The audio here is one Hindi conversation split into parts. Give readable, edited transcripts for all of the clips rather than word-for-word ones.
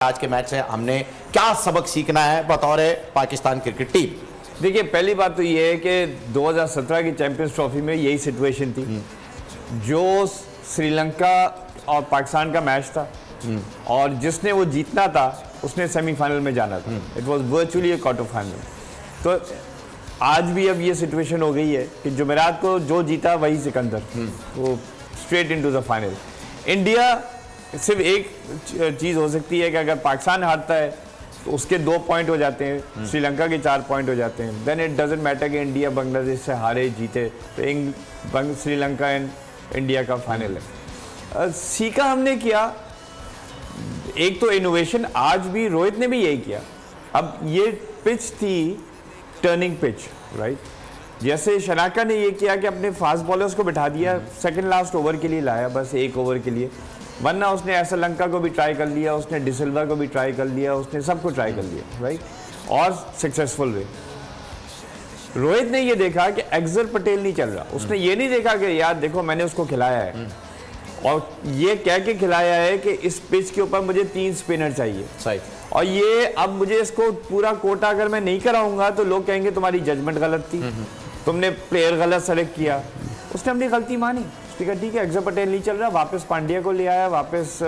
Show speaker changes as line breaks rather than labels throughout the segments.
आज के मैच से हमने क्या सबक सीखना है बतौर पाकिस्तान क्रिकेट टीम?
देखिए, पहली बात तो ये है कि 2017 की चैंपियंस ट्रॉफी में यही सिचुएशन थी। जो श्रीलंका और पाकिस्तान का मैच था और जिसने वो जीतना था उसने सेमीफाइनल में जाना था। It was virtually a quarter final. तो आज भी अब ये सिचुएशन हो गई है कि जुमेरात को जो जीता वही सिकंदर, वो straight into the final. India सिर्फ एक चीज़ हो सकती है कि अगर पाकिस्तान हारता है तो उसके 2 पॉइंट हो जाते हैं, श्रीलंका के 4 पॉइंट हो जाते हैं। देन इट डजेंट मैटर कि इंडिया बांग्लादेश से हारे जीते, तो श्रीलंका एंड इंडिया का फाइनल है। सीखा हमने किया, एक तो इनोवेशन, आज भी रोहित ने भी यही किया। अब ये पिच थी टर्निंग पिच, राइट? जैसे शनाका ने ये किया कि अपने फास्ट बॉलर्स को बिठा दिया, सेकंड लास्ट ओवर के लिए लाया, बस एक ओवर के लिए। वरना उसने श्रीलंका को भी ट्राई कर लिया, उसने डिसिल्वा को भी ट्राई कर लिया, उसने सबको ट्राई कर लिया, राइट? और सक्सेसफुल रहे। रोहित ने ये देखा कि अक्षर पटेल नहीं चल रहा, उसने ये नहीं देखा कि यार देखो मैंने उसको खिलाया है और ये कह के खिलाया है कि इस पिच के ऊपर मुझे 3 स्पिनर चाहिए,
सही।
और ये अब मुझे इसको पूरा कोटा अगर मैं नहीं कराऊंगा तो लोग कहेंगे तुम्हारी जजमेंट गलत थी, तुमने प्लेयर गलत सेलेक्ट किया। उसने अपनी गलती मानी, ठीक है, अक्षर पटेल नहीं चल रहा, वापस पांड्या को ले आया, वापस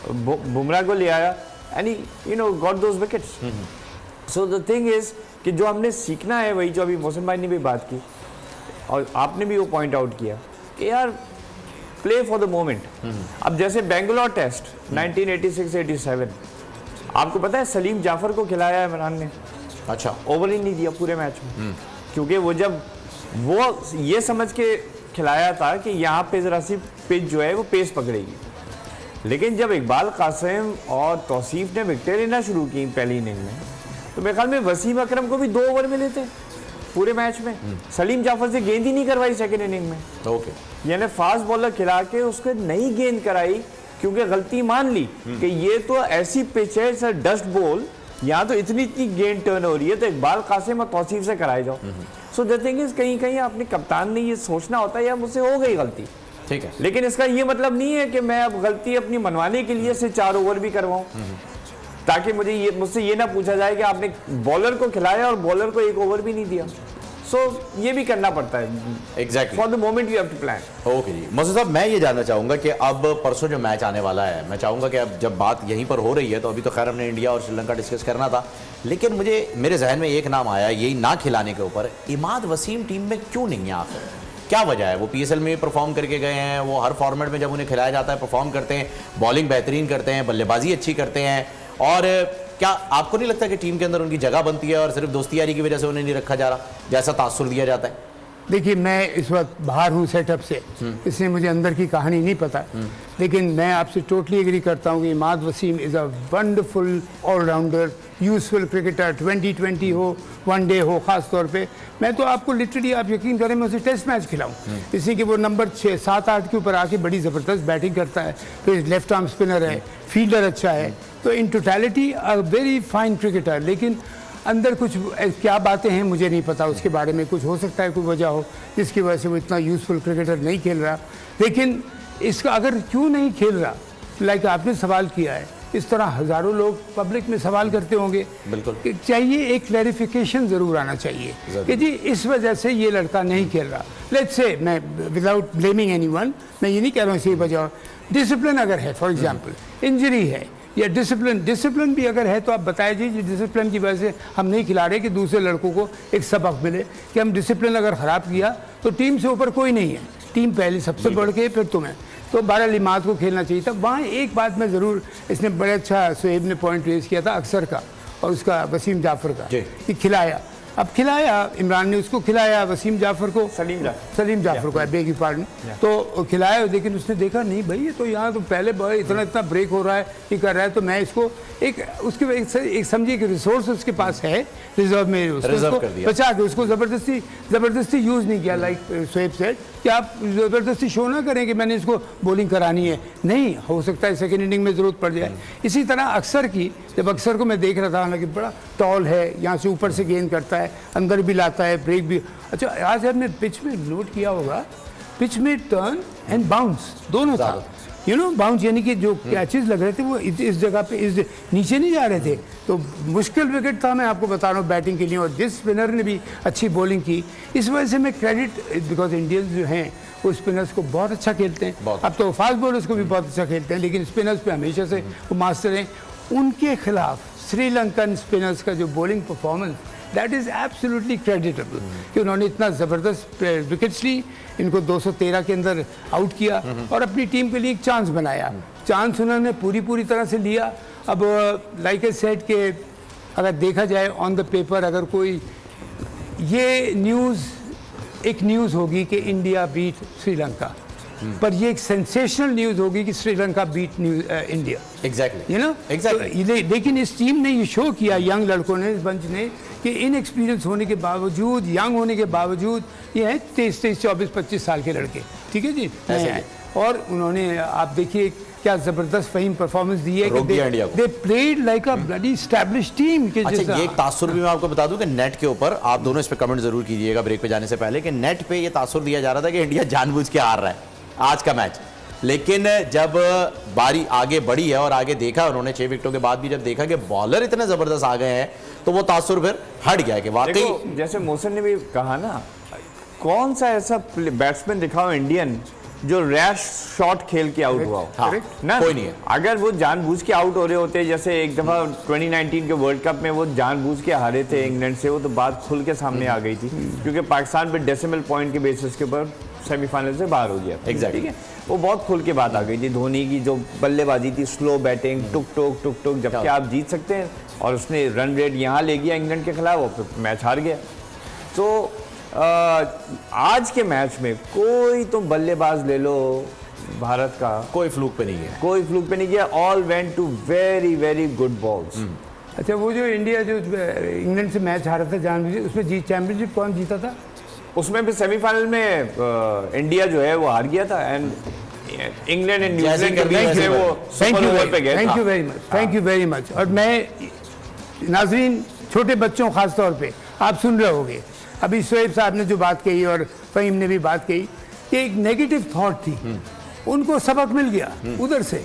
बुमराह को ले आया, and you know got those wickets. So the thing is कि जो हमने सीखना है वही जो अभी मोहसिन भाई ने भी बात की और आपने भी वो पॉइंट आउट किया कि यार प्ले फॉर द मोमेंट। अब जैसे बेंगलोर टेस्ट 1986-87, आपको पता है सलीम जाफर को खिलाया है इमरान ने।
अच्छा,
ओवर ही नहीं दिया पूरे मैच में, क्योंकि वो जब वो ये समझ के खिलाया था कि यहाँ पे जरा सी पिच जो है वो पेस पकड़ेगी। लेकिन जब इकबाल कासिम और तौसीफ ने विकेट लेना शुरू की पहली इनिंग में, तो मेरे ख्याल में वसीम अकरम को भी 2 ओवर मिले थे पूरे मैच में। सलीम जाफर से गेंद ही नहीं करवाई सेकेंड इनिंग में।
ओके,
यानी फास्ट बॉलर खिला के उसको नहीं गेंद कराई, क्योंकि गलती मान ली कि ये तो ऐसी पिच है सर, डस्ट बॉल, यहाँ तो इतनी गेंद टर्न हो रही है, तो इकबाल कासिम और तौसीफ से कराए जाओ। सो द थिंग इज कहीं कहीं अपने कप्तान ने ये सोचना होता है यार मुझसे हो गई गलती,
ठीक है,
लेकिन इसका ये मतलब नहीं है कि मैं अब गलती अपनी मनवाने के लिए से 4 ओवर भी करवाऊं, ताकि मुझसे ये ना पूछा जाए कि आपने बॉलर को खिलाया और बॉलर को 1 ओवर भी नहीं दिया। सो ये भी करना पड़ता है।
Exactly,
for the moment we have to plan.
Okay ji. Mohsin साहब, मैं ये जानना चाहूंगा कि अब परसों जो मैच आने वाला है, मैं चाहूंगा कि अब जब बात यहीं पर हो रही है, तो अभी तो खैर हमने इंडिया और श्रीलंका डिस्कस करना था, लेकिन मेरे जहन में एक नाम आया यही ना खिलाने के ऊपर, इमाद वसीम टीम में क्यों नहीं है आखिर? क्या वजह है? वो PSL में परफॉर्म करके गए हैं, वो हर फॉर्मेट में जब उन्हें खिलाया जाता है परफॉर्म करते हैं, बॉलिंग बेहतरीन करते हैं, बल्लेबाजी अच्छी करते हैं, और क्या आपको नहीं लगता कि टीम के अंदर उनकी जगह बनती है और सिर्फ दोस्ती यारी की वजह से उन्हें नहीं रखा जा रहा जैसा तासुर दिया जाता है?
देखिए, मैं इस वक्त बाहर हूँ सेटअप से, इसलिए मुझे अंदर की कहानी नहीं पता, लेकिन मैं आपसे टोटली एग्री करता हूँ कि Imad Wasim is a wonderful allrounder, useful cricketer. 2020 हो, वनडे हो, ख़ास तौर पे मैं तो आपको लिटरली, आप यकीन करें, मैं उसे टेस्ट मैच खिलाऊँ, इसी कि वो नंबर 6, 7, 8 के ऊपर आके बड़ी ज़बरदस्त बैटिंग करता है, फिर लेफ्ट आर्म स्पिनर है, फील्डर अच्छा है, तो in totality a very fine cricketer. लेकिन अंदर कुछ क्या बातें हैं मुझे नहीं पता, उसके बारे में कुछ हो सकता है, कोई वजह हो जिसकी वजह से वो इतना यूज़फुल क्रिकेटर नहीं खेल रहा। लेकिन इसका अगर क्यों नहीं खेल रहा, लाइक आपने सवाल किया है, इस तरह हज़ारों लोग पब्लिक में सवाल करते होंगे।
बिल्कुल
चाहिए, एक क्लैरिफिकेशन ज़रूर आना चाहिए कि जी इस वजह से ये लड़का नहीं खेल रहा। लेट्स से, मैं विदाउट ब्लेमिंग एनीवन, मैं ये नहीं कह रहा हूँ इसी वजह, डिसिप्लिन अगर है, फॉर एग्जाम्पल इंजरी है या डिसिप्लिन भी अगर है, तो आप बताइए जी डिसिप्लिन की वजह से हम नहीं खिला रहे कि दूसरे लड़कों को एक सबक मिले कि हम डिसिप्लिन अगर ख़राब किया तो टीम से ऊपर कोई नहीं है, टीम पहले सबसे बढ़ के फिर तुम्हें, तो 12 लिमात को खेलना चाहिए था। वहाँ एक बात मैं ज़रूर, इसने बड़े अच्छा सुहेब ने पॉइंट रेज किया था अक्षर का और उसका वसीम जाफर का कि खिलाया, अब खिलाया, इमरान ने उसको खिलाया, वसीम जाफर को, सलीम जाफर को, बेग पार्डन, तो खिलाया, लेकिन उसने देखा नहीं भाई ये तो यहाँ तो पहले इतना ब्रेक हो रहा है, ये कर रहा है, तो मैं इसको एक समझिए कि रिसोर्स उसके पास है रिजर्व में, उसको बचा के उसको ज़बरदस्ती यूज़ नहीं किया। लाइक सोहेब सेड कि आप ज़बरदस्ती शो ना करें कि मैंने इसको बॉलिंग करानी है, नहीं हो सकता है सेकेंड इनिंग में ज़रूरत पड़ जाए। इसी तरह अक्षर की, जब अक्षर को मैं देख रहा था, हालांकि बड़ा टॉल है, यहाँ से ऊपर से गेंद करता है, अंदर भी लाता है, ब्रेक भी अच्छा। आज आपने पिच में नोट किया होगा, पिच में टर्न एंड बाउंस दोनों था, यू नो बाउंस, यानी कि जो कैचेस लग रहे थे वो इस जगह पे इस नीचे नहीं जा रहे थे, तो मुश्किल विकेट था, मैं आपको बता रहा हूँ बैटिंग के लिए। और जिस स्पिनर ने भी अच्छी बॉलिंग की, इस वजह से मैं क्रेडिट, बिकॉज इंडियंस जो हैं वो स्पिनर्स को बहुत अच्छा खेलते हैं। अब तो फास्ट बॉलर्स को भी बहुत अच्छा खेलते हैं, लेकिन स्पिनर्स पे हमेशा से वो मास्टर हैं। उनके खिलाफ श्रीलंकन स्पिनर्स का जो bowling performance, that is absolutely creditable कि उन्होंने इतना ज़बरदस्त विकेट्स ली, इनको 213 के अंदर आउट किया और अपनी टीम के लिए एक चांस बनाया। चांस उन्होंने पूरी तरह से लिया। अब लाइक ए सेड के अगर देखा जाए ऑन द पेपर, अगर कोई ये एक न्यूज़ होगी कि इंडिया बीट श्रीलंका, पर ये एक सेंसेशनल न्यूज़ होगी कि Sri Lanka beat India.
Exactly,
you know, लेकिन इस टीम ने ये शो किया, यंग लड़कों ने, इस बंच ने, कि इनएक्सपीरियंस होने के बावजूद, यंग होने के बावजूद, ये हैं 23, 24, 25 साल के लड़के, ठीक है जी, और उन्होंने आप देखिए क्या जबरदस्त फहीम परफॉर्मेंस दी है कि they played like a bloody established team.
अच्छा, ये एक तासुर भी मैं आपको बता दूं कि नेट के ऊपर, आप दोनों इस पे कमेंट जरूर कीजिएगा ब्रेक पे जाने से पहले, कि नेट पे ये तासुर दिया जा रहा था कि इंडिया जानबूझ के हार रहा है आज का मैच, लेकिन जब बारी आगे बढ़ी है और आगे देखा उन्होंने 6 विकेटों के बाद भी, जब देखा कि बॉलर इतने जबरदस्त आ गए हैं, तो वो तासुर फिर हट गया कि वाकई,
जैसे मोहसिन ने भी कहा ना, कौन सा ऐसा बैट्समैन दिखाओ इंडियन जो रैश शॉट खेल के आउट हुआ हो।
हाँ,
ना,
कोई नहीं है।
अगर वो जानबूझ के आउट हो रहे होते, जैसे एक दफा 2019 के वर्ल्ड कप में वो जानबूझ के हारे थे इंग्लैंड से, वो तो बात खुल के सामने आ गई थी, क्योंकि पाकिस्तान पे डेसिमल पॉइंट के बेसिस के ऊपर सेमीफाइनल से बाहर हो गया।
एग्जैक्टली,
ठीक है, वो बहुत खुल के बात आ गई थी। धोनी की जो बल्लेबाजी थी, स्लो बैटिंग, टुक टुक, जबकि आप जीत सकते हैं, और उसने रन रेट यहाँ ले गया इंग्लैंड के खिलाफ, और मैच हार गया। तो आज के मैच में कोई तो बल्लेबाज ले लो भारत का,
कोई फ्लूक पे नहीं गया,
कोई फ्लूक पे नहीं गया, all went to very good balls.
अच्छा, वो जो इंडिया जो इंग्लैंड से मैच हारा था जानबूझ, उसमें चैंपियनशिप कौन जीता था?
उसमें भी सेमीफाइनल में इंडिया जो है वो हार गया था, एंड इंग्लैंड एंड न्यूजीलैंड के बीच में वो सुपर ओवर पे गए।
Thank you very much. और मैं नाजरीन, छोटे बच्चों खास तौर पे आप सुन रहे होंगे, अभी शोएब साहब ने जो बात कही और फहीम ने भी बात कही कि एक नेगेटिव थॉट थी, उनको सबक मिल गया उधर से।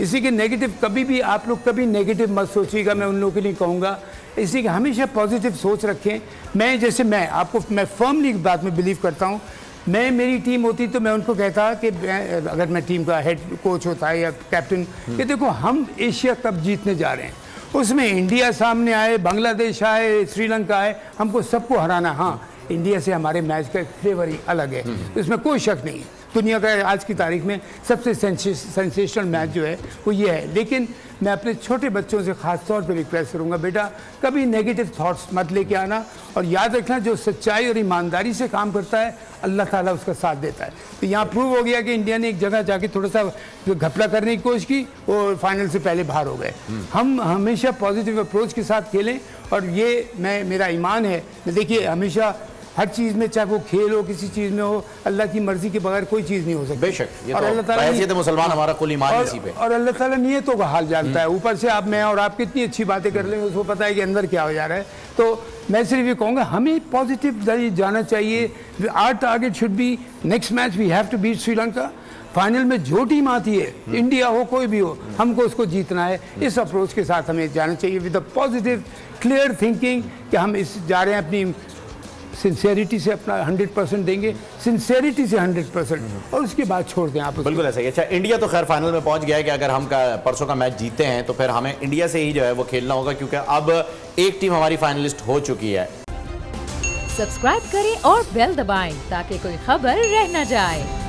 इसी के नेगेटिव, कभी भी आप लोग कभी नेगेटिव मत सोचिएगा, मैं उन लोगों के लिए कहूँगा, इसी के हमेशा पॉजिटिव सोच रखें। मैं फर्मली इस बात में बिलीव करता हूँ। मेरी टीम होती तो मैं उनको कहता कि अगर मैं टीम का हेड कोच होता है या कैप्टन, कि देखो हम एशिया कप जीतने जा रहे हैं, उसमें इंडिया सामने आए, बांग्लादेश आए, श्रीलंका आए, हमको सबको हराना। हाँ, इंडिया से हमारे मैच का फ्लेवर ही अलग है, इसमें कोई शक नहीं है। दुनिया का आज की तारीख में सबसे सेंसेशनल मैच जो है वो ये है। लेकिन मैं अपने छोटे बच्चों से ख़ास तौर पर रिक्वेस्ट करूँगा, बेटा कभी नेगेटिव थॉट्स मत लेके आना, और याद रखना जो सच्चाई और ईमानदारी से काम करता है अल्लाह ताला उसका साथ देता है। तो यहाँ प्रूव हो गया कि इंडिया ने एक जगह जाके थोड़ा सा घपला करने की कोशिश की और फाइनल से पहले बाहर हो गए। हम हमेशा पॉजिटिव अप्रोच के साथ खेलें, और ये मेरा ईमान है। देखिए, हमेशा हर चीज़ में, चाहे वो खेल हो, किसी चीज़ में हो, अल्लाह की मर्जी के बगैर कोई चीज़ नहीं हो सकती।
बेशक, ये
और
तो
अल्लाह ताला
मुसलमान हमारा कुल ईमान इसी पे।
और अल्लाह ताला नियतों का हाल जानता है। ऊपर से मैं और आप कितनी अच्छी बातें कर लेंगे, उसको पता है कि अंदर क्या हो जा रहा है। तो मैं सिर्फ ये कहूँगा, हमें पॉजिटिव जाना चाहिए। Our target should be next match we have to beat Sri Lanka. Final में जो टीम आती है, इंडिया हो कोई भी हो, हमको उसको जीतना है। इस अप्रोच के साथ हमें जाना चाहिए, with a positive clear thinking कि हम इस जा रहे हैं, अपनी सिंसेरिटी से अपना 100% देंगे, सिंसेरिटी से 100%, और उसके बाद छोड़ दें आप।
बिल्कुल ऐसा ही। अच्छा, इंडिया तो खैर फाइनल में पहुंच गया है कि अगर हम परसों का मैच जीते हैं तो फिर हमें इंडिया से ही जो है वो खेलना होगा, क्योंकि अब एक टीम हमारी फाइनलिस्ट हो चुकी है।
सब्सक्राइब करें और बेल दबाएं ताकि कोई खबर रह न जाए।